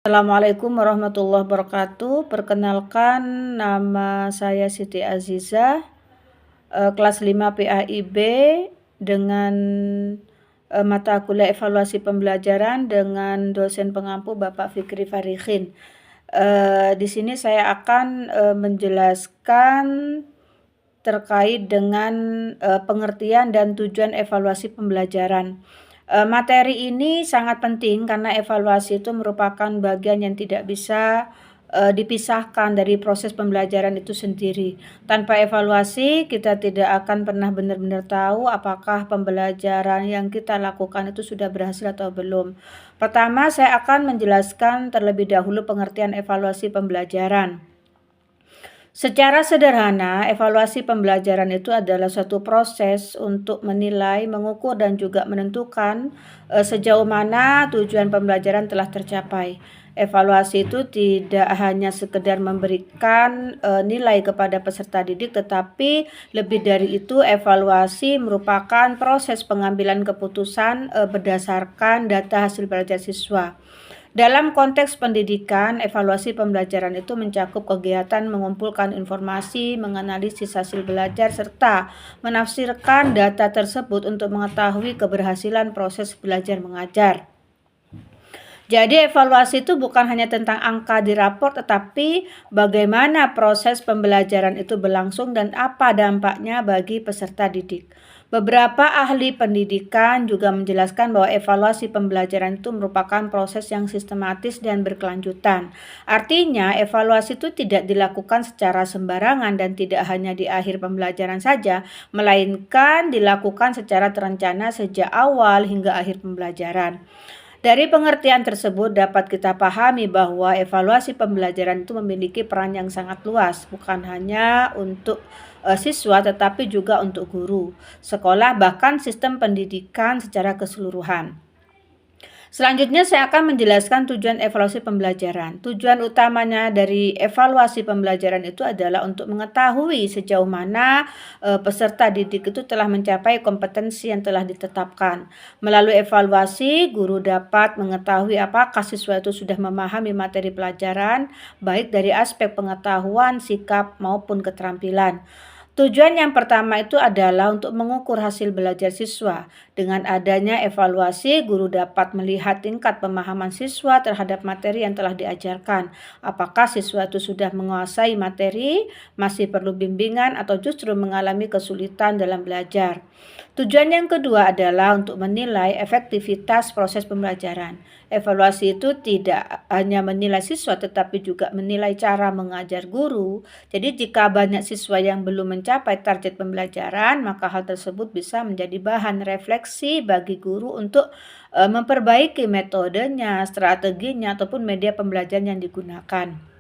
Assalamualaikum warahmatullahi wabarakatuh. Perkenalkan, nama saya Siti Azizah, kelas 5 PAIB dengan mata kuliah evaluasi pembelajaran dengan dosen pengampu Bapak Fikri Farihin. Di sini saya akan menjelaskan terkait dengan pengertian dan tujuan evaluasi pembelajaran. Materi ini sangat penting karena evaluasi itu merupakan bagian yang tidak bisa dipisahkan dari proses pembelajaran itu sendiri. Tanpa evaluasi, kita tidak akan pernah benar-benar tahu apakah pembelajaran yang kita lakukan itu sudah berhasil atau belum. Pertama, saya akan menjelaskan terlebih dahulu pengertian evaluasi pembelajaran. Secara sederhana, evaluasi pembelajaran itu adalah suatu proses untuk menilai, mengukur, dan juga menentukan sejauh mana tujuan pembelajaran telah tercapai. Evaluasi itu tidak hanya sekedar memberikan nilai kepada peserta didik, tetapi lebih dari itu evaluasi merupakan proses pengambilan keputusan berdasarkan data hasil belajar siswa. Dalam konteks pendidikan, evaluasi pembelajaran itu mencakup kegiatan mengumpulkan informasi, menganalisis hasil belajar, serta menafsirkan data tersebut untuk mengetahui keberhasilan proses belajar mengajar. Jadi evaluasi itu bukan hanya tentang angka di raport, tetapi bagaimana proses pembelajaran itu berlangsung dan apa dampaknya bagi peserta didik. Beberapa ahli pendidikan juga menjelaskan bahwa evaluasi pembelajaran itu merupakan proses yang sistematis dan berkelanjutan. Artinya, evaluasi itu tidak dilakukan secara sembarangan dan tidak hanya di akhir pembelajaran saja, melainkan dilakukan secara terencana sejak awal hingga akhir pembelajaran. Dari pengertian tersebut dapat kita pahami bahwa evaluasi pembelajaran itu memiliki peran yang sangat luas, bukan hanya untuk siswa tetapi juga untuk guru, sekolah, bahkan sistem pendidikan secara keseluruhan. Selanjutnya saya akan menjelaskan tujuan evaluasi pembelajaran. Tujuan utamanya dari evaluasi pembelajaran itu adalah untuk mengetahui sejauh mana peserta didik itu telah mencapai kompetensi yang telah ditetapkan. Melalui evaluasi, guru dapat mengetahui apakah siswa itu sudah memahami materi pelajaran, baik dari aspek pengetahuan, sikap, maupun keterampilan. Tujuan yang pertama itu adalah untuk mengukur hasil belajar siswa. Dengan adanya evaluasi, guru dapat melihat tingkat pemahaman siswa terhadap materi yang telah diajarkan. Apakah siswa itu sudah menguasai materi, masih perlu bimbingan, atau justru mengalami kesulitan dalam belajar. Tujuan yang kedua adalah untuk menilai efektivitas proses pembelajaran. Evaluasi itu tidak hanya menilai siswa tetapi juga menilai cara mengajar guru. Jadi jika banyak siswa yang belum mencapai target pembelajaran, maka hal tersebut bisa menjadi bahan refleksi bagi guru untuk memperbaiki metodenya, strateginya, ataupun media pembelajaran yang digunakan.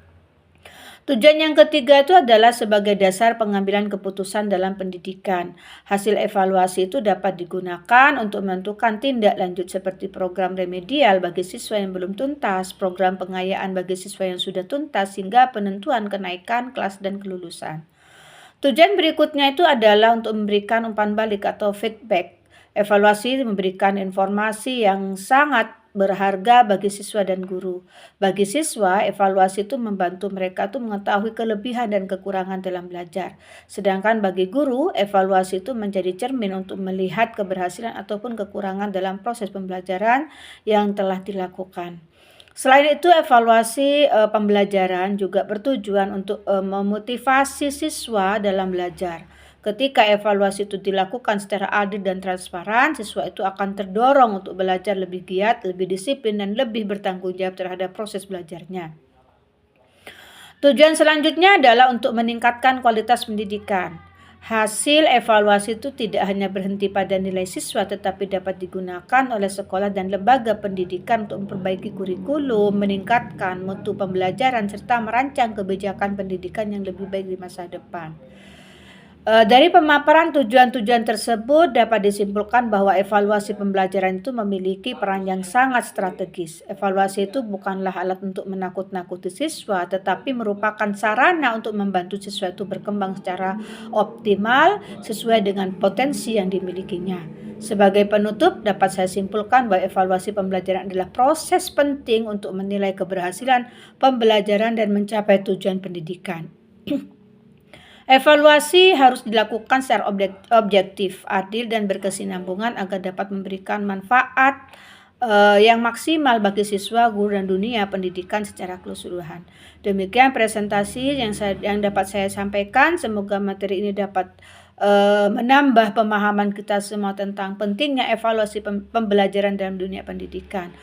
Tujuan yang ketiga itu adalah sebagai dasar pengambilan keputusan dalam pendidikan. Hasil evaluasi itu dapat digunakan untuk menentukan tindak lanjut seperti program remedial bagi siswa yang belum tuntas, program pengayaan bagi siswa yang sudah tuntas, hingga penentuan kenaikan kelas dan kelulusan. Tujuan berikutnya itu adalah untuk memberikan umpan balik atau feedback. Evaluasi memberikan informasi yang sangat berharga bagi siswa dan guru. Bagi siswa, evaluasi itu membantu mereka tuh mengetahui kelebihan dan kekurangan dalam belajar. Sedangkan bagi guru, evaluasi itu menjadi cermin untuk melihat keberhasilan ataupun kekurangan dalam proses pembelajaran yang telah dilakukan. Selain itu, evaluasi pembelajaran juga bertujuan untuk memotivasi siswa dalam belajar. Ketika evaluasi itu dilakukan secara adil dan transparan, siswa itu akan terdorong untuk belajar lebih giat, lebih disiplin, dan lebih bertanggung jawab terhadap proses belajarnya. Tujuan selanjutnya adalah untuk meningkatkan kualitas pendidikan. Hasil evaluasi itu tidak hanya berhenti pada nilai siswa, tetapi dapat digunakan oleh sekolah dan lembaga pendidikan untuk memperbaiki kurikulum, meningkatkan mutu pembelajaran, serta merancang kebijakan pendidikan yang lebih baik di masa depan. Dari pemaparan tujuan-tujuan tersebut dapat disimpulkan bahwa evaluasi pembelajaran itu memiliki peran yang sangat strategis. Evaluasi itu bukanlah alat untuk menakut-nakuti siswa, tetapi merupakan sarana untuk membantu siswa itu berkembang secara optimal sesuai dengan potensi yang dimilikinya. Sebagai penutup, dapat saya simpulkan bahwa evaluasi pembelajaran adalah proses penting untuk menilai keberhasilan pembelajaran dan mencapai tujuan pendidikan. Evaluasi harus dilakukan secara objektif, adil, dan berkesinambungan agar dapat memberikan manfaat yang maksimal bagi siswa, guru, dan dunia pendidikan secara keseluruhan. Demikian presentasi yang dapat saya sampaikan. Semoga materi ini dapat menambah pemahaman kita semua tentang pentingnya evaluasi pembelajaran dalam dunia pendidikan.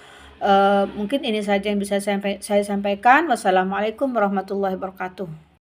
Mungkin ini saja yang bisa saya sampaikan. Wassalamualaikum warahmatullahi wabarakatuh.